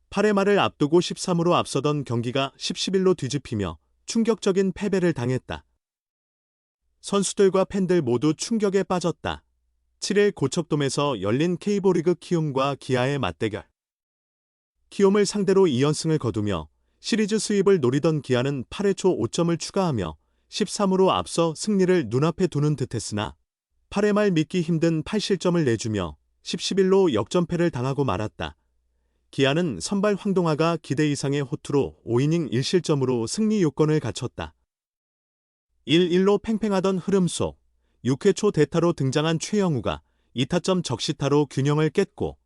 8회 말을 앞두고 13으로 앞서던 경기가 10-11로 뒤집히며 충격적인 패배를 당했다. 선수들과 팬들 모두 충격에 빠졌다. 7일 고척돔에서 열린 K리그 키움과 기아의 맞대결. 키움을 상대로 2연승을 거두며 시리즈 수입을 노리던 기아는 8회 초 5점을 추가하며 13으로 앞서 승리를 눈앞에 두는 듯했으나 8회 말 믿기 힘든 8실점을 내주며 10-11로 역전패를 당하고 말았다. 기아는 선발 황동하가 기대 이상의 호투로 5이닝 1실점으로 승리 요건을 갖췄다. 1-1로 팽팽하던 흐름 속 6회 초 대타로 등장한 최영우가 2타점 적시타로 균형을 깼고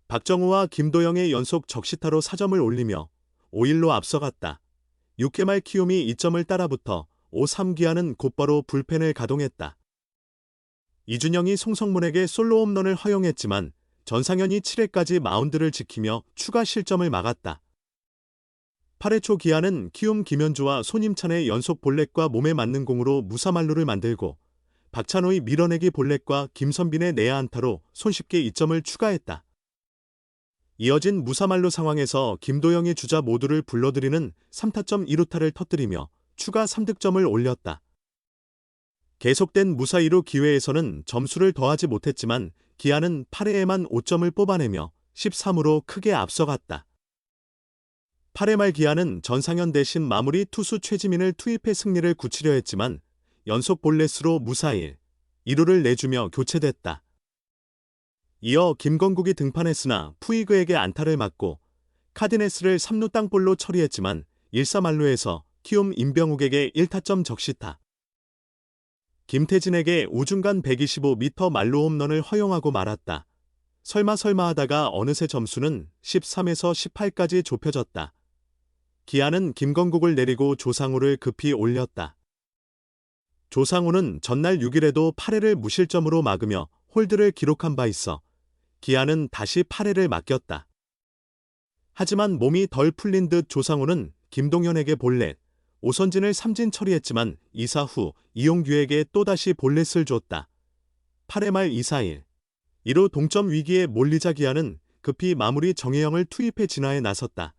박정우와 김도영의 연속 적시타로 4점을 올리며 5-1로 앞서갔다. 6회 말 키움이 2점을 따라붙어 5-3 기아는 곧바로 불펜을 가동했다. 이준영이 송성문에게 솔로 홈런을 허용했지만 전상현이 7회까지 마운드를 지키며 추가 실점을 막았다. 8회 초 기아는 키움 김현주와 손임찬의 연속 볼넷과 몸에 맞는 공으로 무사만루를 만들고 박찬호의 밀어내기 볼넷과 김선빈의 내야 안타로 손쉽게 2점을 추가했다. 이어진 무사만루 상황에서 김도영이 주자 모두를 불러들이는 3타점 2루타를 터뜨리며 추가 3득점을 올렸다. 계속된 무사 2루 기회에서는 점수를 더하지 못했지만 기아는 8회에만 5점을 뽑아내며 13으로 크게 앞서갔다. 8회 말 기아는 전상현 대신 마무리 투수 최지민을 투입해 승리를 굳히려 했지만 연속 볼넷으로 무사 1, 2루를 내주며 교체됐다. 이어 김건국이 등판했으나 푸이그에게 안타를 맞고 카디네스를 3루 땅볼로 처리했지만 1-3만루에서 키움 임병욱에게 1타점 적시타. 김태진에게 우중간 125m 만루 홈런을 허용하고 말았다. 설마 하다가 어느새 점수는 13에서 18까지 좁혀졌다. 기아는 김건국을 내리고 조상우를 급히 올렸다. 조상우는 전날 6일에도 8회를 무실점으로 막으며 홀드를 기록한 바 있어 기아는 다시 8회를 맡겼다. 하지만 몸이 덜 풀린 듯 조상우는 김동현에게 볼넷, 오선진을 삼진 처리했지만 2사 후 이용규에게 또다시 볼넷을 줬다. 8회 말 2-4-1. 2루 동점 위기에 몰리자 기아는 급히 마무리 정혜영을 투입해 진화에 나섰다.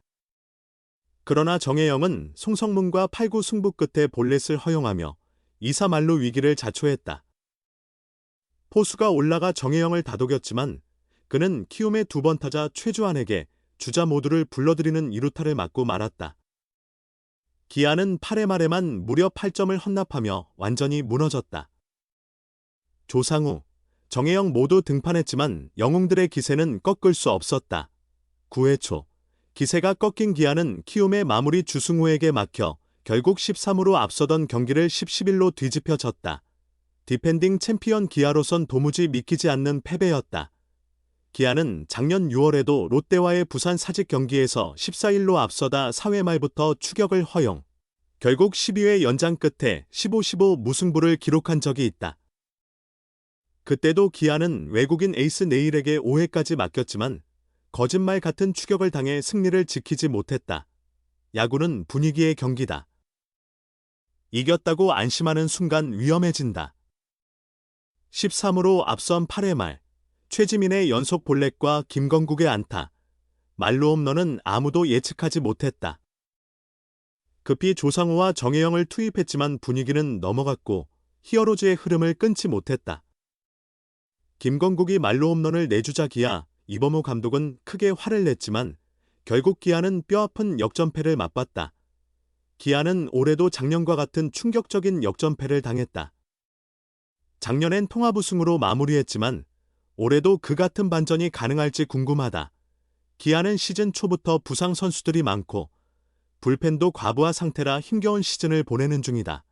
그러나 정혜영은 송성문과 8구 승부 끝에 볼넷을 허용하며 2-4 만루 위기를 자초했다. 포수가 올라가 정혜영을 다독였지만 그는 키움의 두 번 타자 최주환에게 주자 모두를 불러들이는 2루타를 맞고 말았다. 기아는 8회 말에만 무려 8점을 헌납하며 완전히 무너졌다. 조상우, 정혜영 모두 등판했지만 영웅들의 기세는 꺾을 수 없었다. 9회 초, 기세가 꺾인 기아는 키움의 마무리 주승우에게 막혀 결국 13으로 앞서던 경기를 10-11로 뒤집혀졌다. 디펜딩 챔피언 기아로선 도무지 믿기지 않는 패배였다. 기아는 작년 6월에도 롯데와의 부산 사직 경기에서 14-1로 앞서다 4회 말부터 추격을 허용. 결국 12회 연장 끝에 15-15 무승부를 기록한 적이 있다. 그때도 기아는 외국인 에이스 네일에게 5회까지 맡겼지만 거짓말 같은 추격을 당해 승리를 지키지 못했다. 야구는 분위기의 경기다. 이겼다고 안심하는 순간 위험해진다. 13으로 앞선 8회 말, 최지민의 연속 볼넷과 김건국의 안타, 만루 홈런은 아무도 예측하지 못했다. 급히 조상우와 정혜영을 투입했지만 분위기는 넘어갔고 히어로즈의 흐름을 끊지 못했다. 김건국이 만루 홈런을 내주자 기아, 이범호 감독은 크게 화를 냈지만 결국 기아는 뼈아픈 역전패를 맛봤다. 기아는 올해도 작년과 같은 충격적인 역전패를 당했다. 작년엔 통합 우승으로 마무리했지만 올해도 그 같은 반전이 가능할지 궁금하다. 기아는 시즌 초부터 부상 선수들이 많고 불펜도 과부하 상태라 힘겨운 시즌을 보내는 중이다.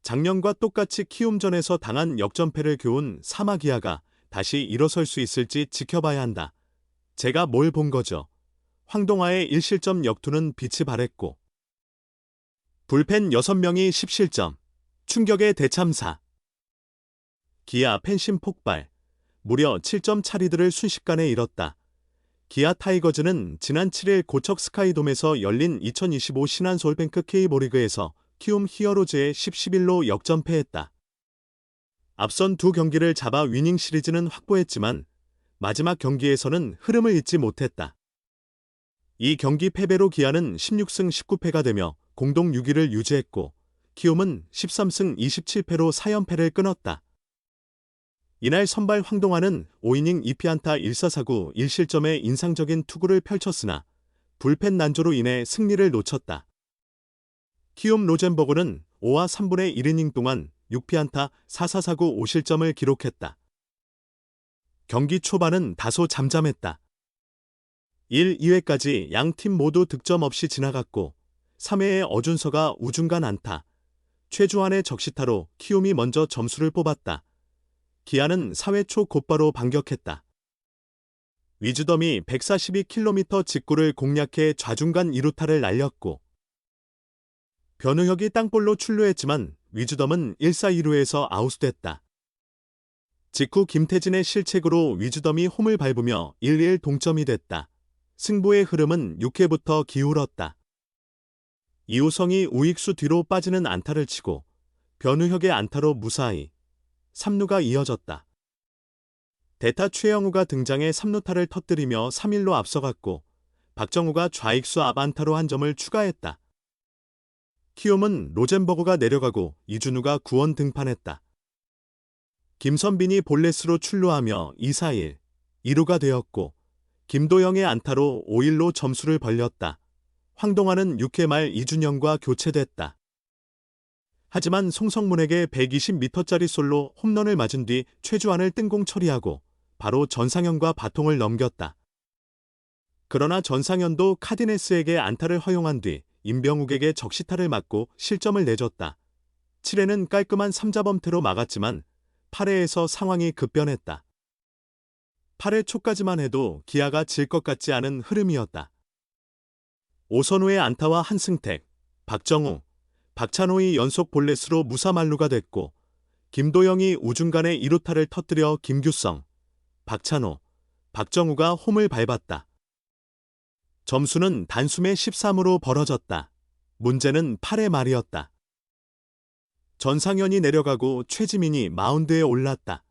작년과 똑같이 키움전에서 당한 역전패를 교훈 사마 기아가 다시 일어설 수 있을지 지켜봐야 한다. 제가 뭘 본 거죠? 황동아의 1실점 역투는 빛이 발했고 불펜 6명이 10실점, 충격의 대참사. 기아 팬심 폭발, 무려 7점 차리들을 순식간에 잃었다. 기아 타이거즈는 지난 7일 고척 스카이돔에서 열린 2025 신한 서울뱅크 K리그에서 키움 히어로즈에 10-11로 역전패했다. 앞선 두 경기를 잡아 위닝 시리즈는 확보했지만 마지막 경기에서는 흐름을 잊지 못했다. 이 경기 패배로 기아는 16승 19패가 되며 공동 6위를 유지했고 키움은 13승 27패로 4연패를 끊었다. 이날 선발 황동환은 5이닝 2피안타 1사사구 1실점의 인상적인 투구를 펼쳤으나 불펜 난조로 인해 승리를 놓쳤다. 키움 로젠버그는 5와 3분의 1이닝 동안 6피안타 4사사구 5실점을 기록했다. 경기 초반은 다소 잠잠했다. 1, 2회까지 양 팀 모두 득점 없이 지나갔고 3회에 어준서가 우중간 안타, 최주환의 적시타로 키움이 먼저 점수를 뽑았다. 기아는 4회 초 곧바로 반격했다. 위즈덤이 142km 직구를 공략해 좌중간 2루타를 날렸고 변우혁이 땅볼로 출루했지만 위즈덤은 1사 2루에서 아웃됐다. 직후 김태진의 실책으로 위즈덤이 홈을 밟으며 1-1 동점이 됐다. 승부의 흐름은 6회부터 기울었다. 이호성이 우익수 뒤로 빠지는 안타를 치고 변우혁의 안타로 무사히 3루가 이어졌다. 대타 최영우가 등장해 3루타를 터뜨리며 3-1로 앞서갔고 박정우가 좌익수 앞 안타로 한 점을 추가했다. 키움은 로젠버그가 내려가고 이준우가 구원 등판했다. 김선빈이 볼넷으로 출루하며 2-4-1, 2루가 되었고 김도영의 안타로 5-1로 점수를 벌렸다. 황동환은 6회 말 이준영과 교체됐다. 하지만 송성문에게 120m짜리 솔로 홈런을 맞은 뒤 최주환을 뜬공 처리하고 바로 전상현과 바통을 넘겼다. 그러나 전상현도 카디네스에게 안타를 허용한 뒤 임병욱에게 적시타를 맞고 실점을 내줬다. 7회는 깔끔한 3자범퇴로 막았지만 8회에서 상황이 급변했다. 8회 초까지만 해도 기아가 질 것 같지 않은 흐름이었다. 오선우의 안타와 한승택, 박정우, 박찬호의 연속 볼넷으로 무사만루가 됐고 김도영이 우중간에 2루타를 터뜨려 김규성, 박찬호, 박정우가 홈을 밟았다. 점수는 단숨에 13으로 벌어졌다. 문제는 8회 말이었다. 전상현이 내려가고 최지민이 마운드에 올랐다.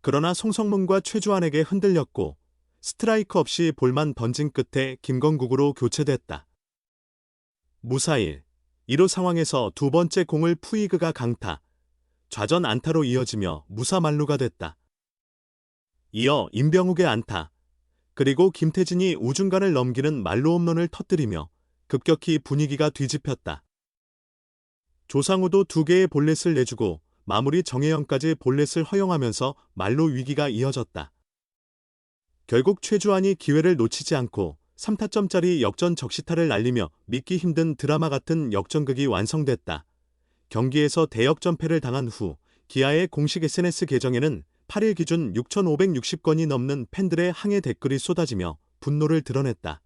그러나 송성문과 최주환에게 흔들렸고 스트라이크 없이 볼만 던진 끝에 김건국으로 교체됐다. 무사일, 1루 상황에서 두 번째 공을 푸이그가 강타, 좌전 안타로 이어지며 무사만루가 됐다. 이어 임병욱의 안타, 그리고 김태진이 우중간을 넘기는 말루 홈런을 터뜨리며 급격히 분위기가 뒤집혔다. 조상우도 2개의 볼넷을 내주고 마무리 정혜영까지 볼넷을 허용하면서 말루 위기가 이어졌다. 결국 최주환이 기회를 놓치지 않고 3타점짜리 역전 적시타를 날리며 믿기 힘든 드라마 같은 역전극이 완성됐다. 경기에서 대역전패를 당한 후 기아의 공식 SNS 계정에는 8일 기준 6,560건이 넘는 팬들의 항해 댓글이 쏟아지며 분노를 드러냈다.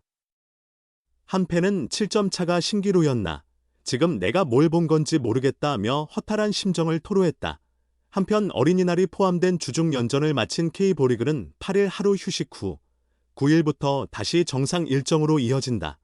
한 팬은 7점 차가 신기루였나? 지금 내가 뭘 본 건지 모르겠다며 허탈한 심정을 토로했다. 한편 어린이날이 포함된 주중 연전을 마친 K보리그는 8일 하루 휴식 후 9일부터 다시 정상 일정으로 이어진다.